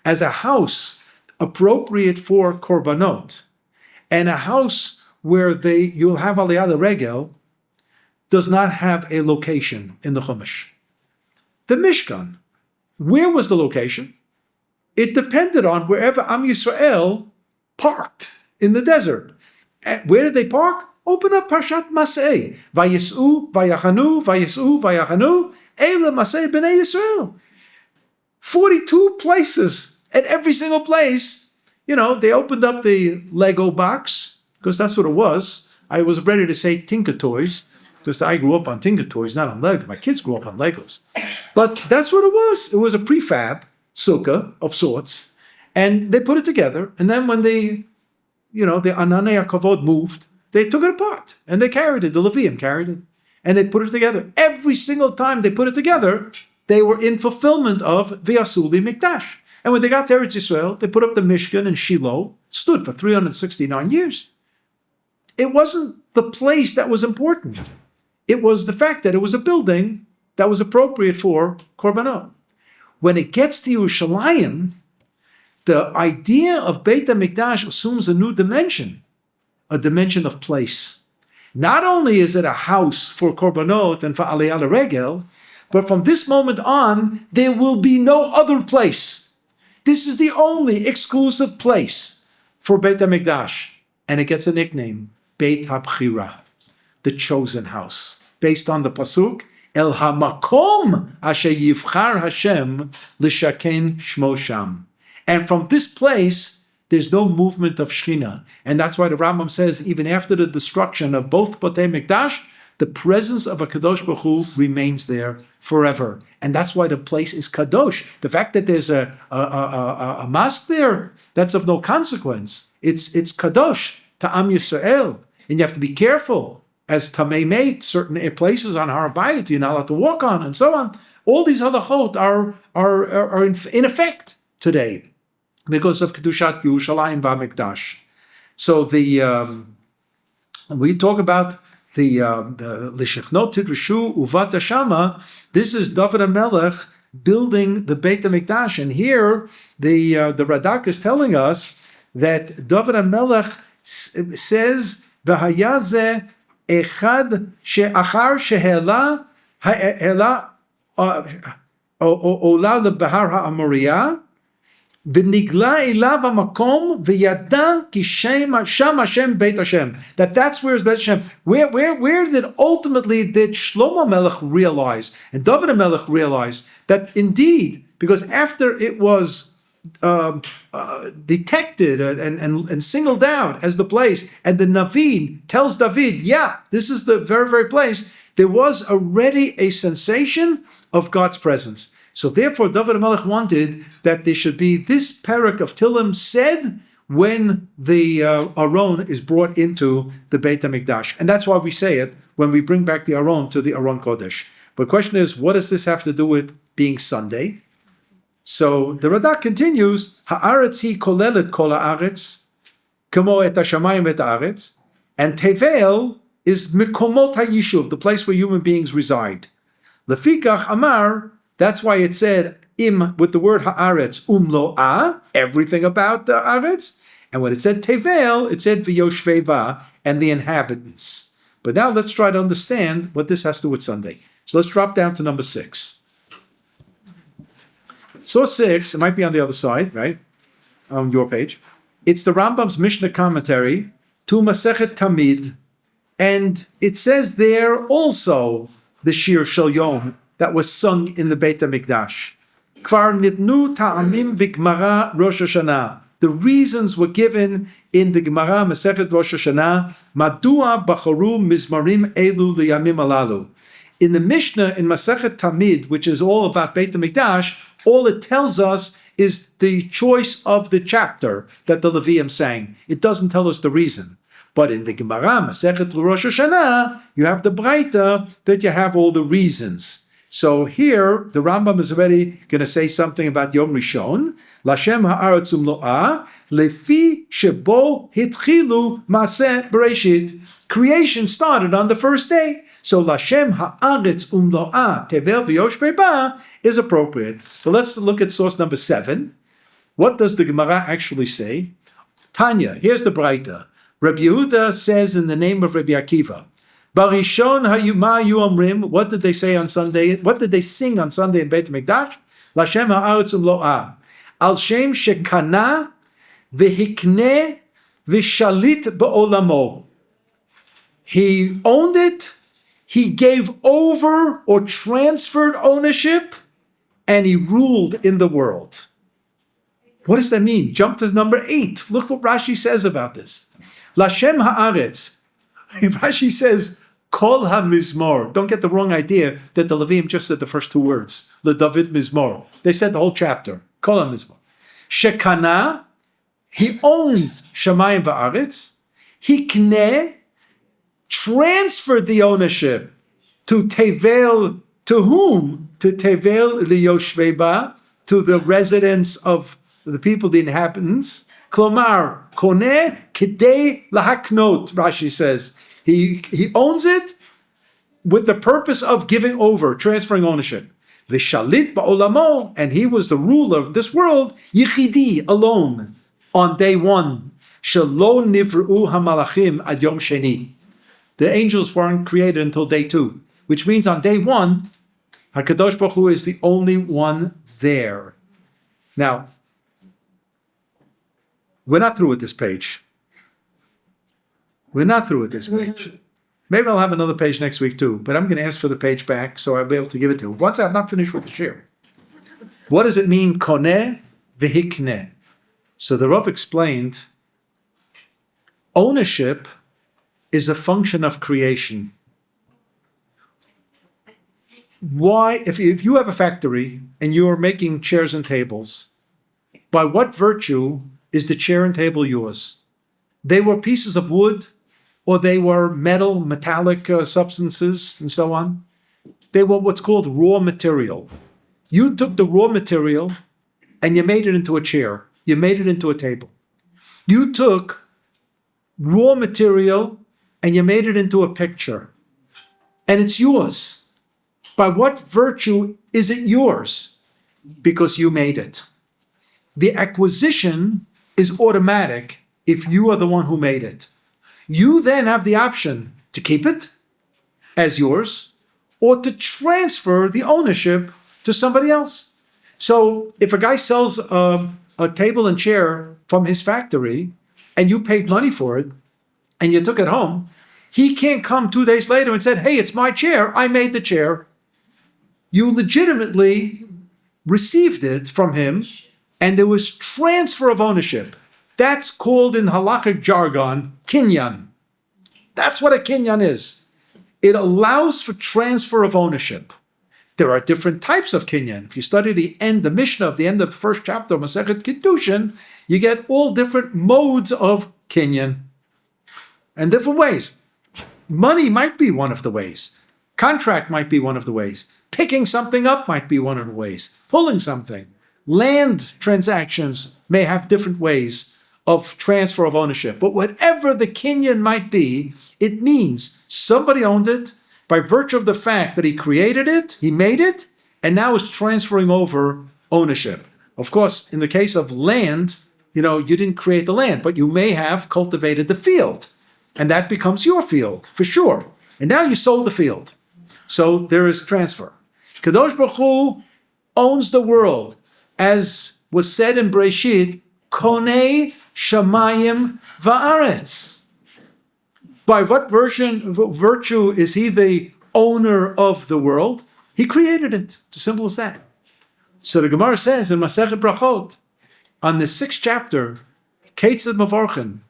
[SPEAKER 1] as a house appropriate for korbanot, and a house where you'll have aliyah regel, does not have a location in the Chumash. The Mishkan, where was the location? It depended on wherever OUisrael parked in the desert. Where did they park? Open up Parshat Masei. Vayisu, vayachanu, vayisu, vayachanu, Eila Masei b'nei Yisrael. 42 places. At every single place, they opened up the Lego box, because that's what it was. I was ready to say Tinker Toys, because I grew up on Tinker Toys, not on Lego. My kids grew up on Legos. But that's what it was. It was a prefab sukkah of sorts, and they put it together. And then when the the Ananei HaKavod moved, they took it apart and they carried it. The Levium carried it and they put it together. Every single time they put it together, they were in fulfillment of V'yasuli Mikdash. And when they got to Eretz Yisrael, they put up the Mishkan in Shiloh, stood for 369 years. It wasn't the place that was important. It was the fact that it was a building that was appropriate for Korbanot. When it gets to Yerushalayim, the idea of Beit HaMikdash assumes a new dimension, a dimension of place. Not only is it a house for Korbanot and for Aliyah Regel, but from this moment on, there will be no other place. This is the only exclusive place for Beit HaMikdash. And it gets a nickname, Beit HaBchira, the chosen house, based on the pasuk, El HaMakom Asher Yivchar Hashem L'Shaken Shmo Sham. And from this place, there's no movement of Shechina. And that's why the Rambam says, even after the destruction of both Batei Mikdash, the presence of a Kadosh Baruch Hu remains there forever. And that's why the place is Kadosh. The fact that there's a mosque there, that's of no consequence. It's Kadosh to Am Yisrael. And you have to be careful. As Tamei made certain places on Har Bayit you're not allowed to walk on, and so on. All these halachot are in effect today because of Kedushat Yerushalayim VaMikdash. So we talk about the L'Shechnot Tidrishu Uvat Hashama. This is David HaMelech building the Beit HaMikdash, and here the Radak is telling us that David HaMelech says V'hayazeh Echad she'achar she'ela ola lebahar ha'amoriya v'nigla elav ha'makom v'yada ki sham Hashem Beit Hashem. That's where is Beit Hashem. Where did Shlomo Melech realize and David HaMelech realize that indeed, because after it was detected and singled out as the place, and the Navi tells David, yeah, this is the very, very place, there was already a sensation of God's presence. So therefore, David HaMelech wanted that there should be this parak of Tillim said when the Aron is brought into the Beit HaMikdash. And that's why we say it when we bring back the Aron to the Aron Kodesh. But the question is, what does this have to do with being Sunday? So the Radak continues, Haaretz hi kolelet kol haaretz, kamo et hashamayim et haaretz, and Tevel is mikomot hayishuv, the place where human beings reside. Lefikach amar, that's why it said im with the word haaretz umlo'ah, everything about the haaretz, and when it said Tevel, it said v'yoshvei and the inhabitants. But now let's try to understand what this has to do with Sunday. So let's drop down to number 6. Source 6, it might be on the other side, right? On your page. It's the Rambam's Mishnah commentary to Masechet Tamid. And it says there also the Shir Shel Yom that was sung in the Beit HaMikdash. Kvar nitnu ta'amim b'Gemara Rosh Hashanah. The reasons were given in the Gemara Masechet Rosh Hashanah. Madua bacharu mizmarim elu liyamim alalu. In the Mishnah in Masechet Tamid, which is all about Beit HaMikdash, all it tells us is the choice of the chapter that the Levium sang. It doesn't tell us the reason. But in the Gemara, Masechet Rosh Hashanah, you have the Breita that you have all the reasons. So here, the Rambam is already going to say something about Yom Rishon. Lashem ha'aretz umlo'ah, lefi shebo hitchilu maseh bereshit. Creation started on the first day. So Lashem ha'aretz umlo'ah tevel v'yoshvei ba is appropriate. So let's look at source number 7. What does the Gemara actually say? Tanya, here's the Breita. Rabbi Yehuda says in the name of Rabbi Akiva, Barishon hayuma yuomrim. What did they say on Sunday? What did they sing on Sunday in Beit HaMikdash? Lashem ha'aretz umlo'ah. Al shem shekana v'hikneh v'shalit ba'olamo. He owned it, he gave over or transferred ownership, and he ruled in the world. What does that mean? Jump to number 8. Look what Rashi says about this. Lashem ha'aretz. Rashi says, Kol ha-mizmor. Don't get the wrong idea that the Levium just said the first 2 words. Le David mizmor. They said the whole chapter. Kol ha-mizmor. Shekana. He owns Shamayim va'aretz. Hikneh, transferred the ownership to Tevel, to whom? To Tevel liyoshvei ba, to the residents of the people, the inhabitants. Klomar, koneh kidei lahaknot, Rashi says. He owns it with the purpose of giving over, transferring ownership. V'shalit ba'olamo, and he was the ruler of this world, yichidi, alone, on day one. Shelo nivru hamalachim ad yom sheni. The angels weren't created until day two, which means on day one, HaKadosh Baruch Hu is the only one there. Now, we're not through with this page. We're not through with this page. Maybe I'll have another page next week too, but I'm going to ask for the page back so I'll be able to give it to you. Once I'm not finished with the shir. What does it mean, koneh v'hikneh? So the Rav explained, ownership is a function of creation. Why, if you have a factory and you're making chairs and tables, by what virtue is the chair and table yours? They were pieces of wood, or they were metal, metallic substances, and so on. They were what's called raw material. You took the raw material and you made it into a chair. You made it into a table. You took raw material and you made it into a picture. And it's yours. By what virtue is it yours? Because you made it. The acquisition is automatic if you are the one who made it. You then have the option to keep it as yours or to transfer the ownership to somebody else. So if a guy sells a table and chair from his factory and you paid money for it and you took it home, he can't come 2 days later and say, hey, it's my chair, I made the chair. You legitimately received it from him and there was transfer of ownership. That's called in halakhic jargon, kinyan. That's what a kinyan is. It allows for transfer of ownership. There are different types of kinyan. If you study the Mishnah of the end of the first chapter of Masechet Kiddushin, you get all different modes of kinyan and different ways. Money might be one of the ways. Contract might be one of the ways. Picking something up might be one of the ways. Pulling something. Land transactions may have different ways of transfer of ownership. But whatever the kinyan might be, it means somebody owned it by virtue of the fact that he created it, he made it, and now is transferring over ownership. Of course, in the case of land, you didn't create the land, but you may have cultivated the field, and that becomes your field, for sure. And now you sold the field. So there is transfer. Kadosh Baruch Hu owns the world. As was said in Breshit, Konei Shamayim Va'aretz. By what virtue is he the owner of the world? He created it. It's as simple as that. So the Gemara says in Masechet Brachot, on the 6th chapter, Keitzad Mavorchen,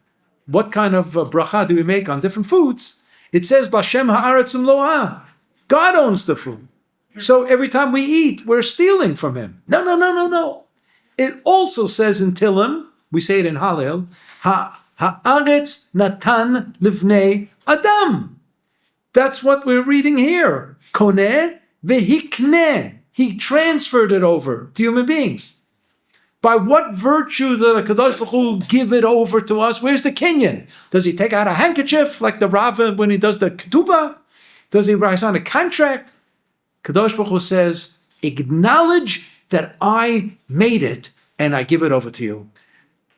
[SPEAKER 1] what kind of bracha do we make on different foods? It says, Lashem ha'aretz umloah. God owns the food. So every time we eat, we're stealing from him. No. It also says in Tillim, we say it in Hallel, ha'aretz natan livnei adam. That's what we're reading here. Koneh vehikneh. He transferred it over to human beings. By what virtue did HaKadosh Baruch Hu give it over to us? Where's the kinyan? Does he take out a handkerchief like the Rava when he does the ketubah? Does he write on a contract? Kadosh Baruch Hu says, acknowledge that I made it and I give it over to you.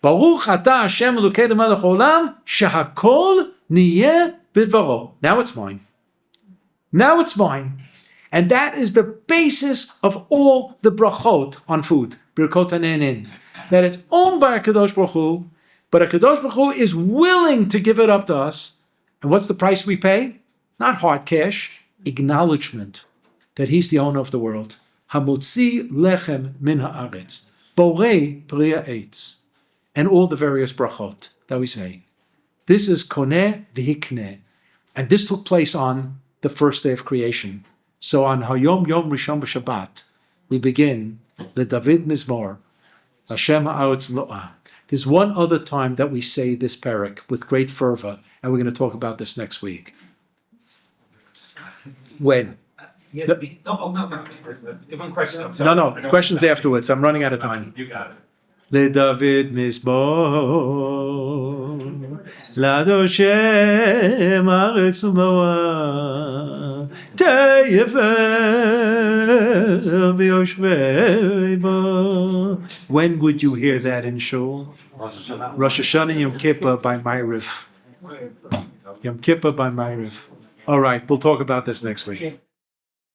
[SPEAKER 1] Baruch atah Hashem Elokeinu melech haolam shehakol niyeh bidvaro. Now it's mine. Now it's mine. And that is the basis of all the brachot on food. Birkot hanenin. That it's owned by HaKadosh Baruch Hu, but HaKadosh Baruch Hu is willing to give it up to us. And what's the price we pay? Not hard cash, acknowledgement that he's the owner of the world. Hamotzi lechem min haaretz, borei pri ha'etz, and all the various brachot that we say. This is koneh v'hikneh, and this took place on the first day of creation. So on Hayom Yom Rishon b'Shabbat, we begin the David Mizmor, Hashem ha'aretz mlo'ah. There's one other time that we say this parak with great fervor, and we're going to talk about this next week. When?
[SPEAKER 5] Yeah,
[SPEAKER 1] The-
[SPEAKER 5] no, different question, I'm sorry.
[SPEAKER 1] No, questions afterwards. I'm running out of time.
[SPEAKER 5] You got it.
[SPEAKER 1] לדוד מזמור, לה' ארץ ומלואה, תפאר ביושבי בו. When would you hear that in Shul? Rosh Hashanah Yom Kippur by Ma'ariv. Yom Kippur by Ma'ariv. All right, we'll talk about this next week.